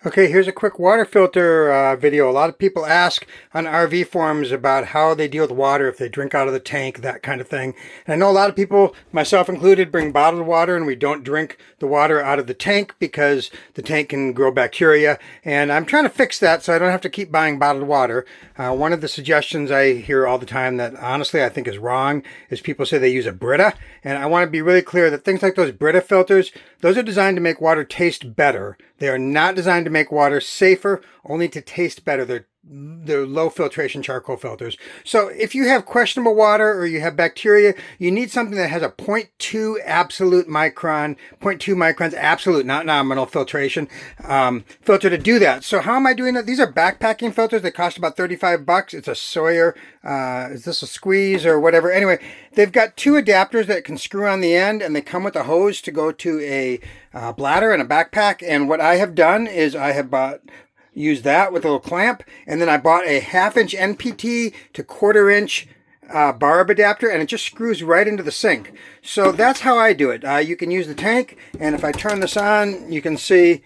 Okay, here's a quick water filter video. A lot of people ask on RV forums about how they deal with water, if they drink out of the tank, that kind of thing. And I know a lot of people, myself included, bring bottled water and we don't drink the water out of the tank because the tank can grow bacteria. And I'm trying to fix that so I don't have to keep buying bottled water. One of the suggestions I hear all the time that honestly I think is wrong is people say they use a Brita. And I want to be really clear that things like those Brita filters, those are designed to make water taste better. They are not designed to make water safer, only to taste better. They're low filtration charcoal filters. So if you have questionable water or you have bacteria, you need something that has a 0.2 absolute micron, 0.2 microns absolute, not nominal filtration, filter to do that. So how am I doing that? These are backpacking filters. They cost about 35 bucks. It's a Sawyer. Is this a squeeze or whatever? Anyway, they've got two adapters that can screw on the end, and they come with a hose to go to a bladder and a backpack. And what I have done is I have used that with a little clamp, and then I bought a 1/2 inch NPT to 1/4 inch barb adapter, and it just screws right into the sink. So that's how I do it. You can use the tank, and if I turn this on, you can see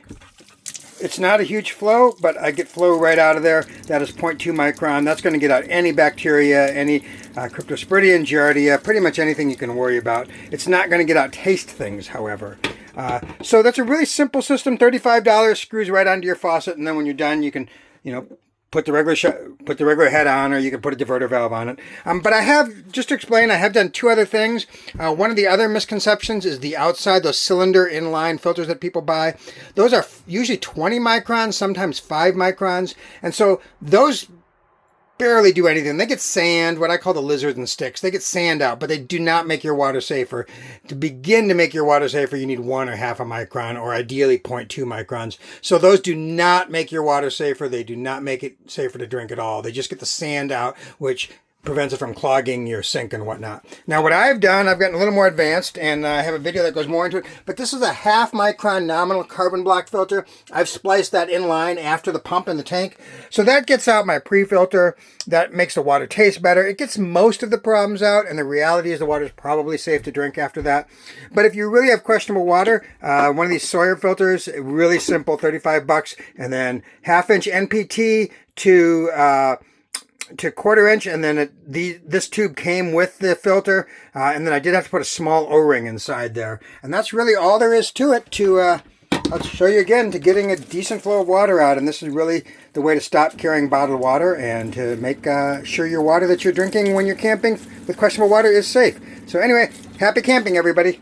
it's not a huge flow, but I get flow right out of there. That is 0.2 micron. That's going to get out any bacteria, any Cryptosporidium, Giardia, pretty much anything you can worry about. It's not going to get out taste things, however. So that's a really simple system. $35, screws right onto your faucet, and then when you're done, you can, put the regular head on, or you can put a diverter valve on it. But I have, just to explain, I have done two other things. One of the other misconceptions is the outside, those cylinder inline filters that people buy. Those are usually 20 microns, sometimes 5 microns. And so those barely do anything. They get sand, what I call the lizards and sticks. They get sand out, but they do not make your water safer. To begin to make your water safer, you need 1 or 1/2 micron, or ideally 0.2 microns. So those do not make your water safer. They do not make it safer to drink at all. They just get the sand out, which prevents it from clogging your sink and whatnot. Now what I've done, I've gotten a little more advanced, and I have a video that goes more into it, but this is a 1/2 micron nominal carbon block filter. I've spliced that in line after the pump in the tank. So that gets out my pre-filter. That makes the water taste better. It gets most of the problems out, and the reality is the water is probably safe to drink after that. But if you really have questionable water, one of these Sawyer filters, really simple, 35 bucks, and then 1/2 inch NPT to 1/4 inch, and then this tube came with the filter, and then I did have to put a small O-ring inside there, and that's really all there is to it. I'll show you again, to getting a decent flow of water out, and this is really the way to stop carrying bottled water and to make sure your water that you're drinking when you're camping with questionable water is safe. So anyway, happy camping, everybody.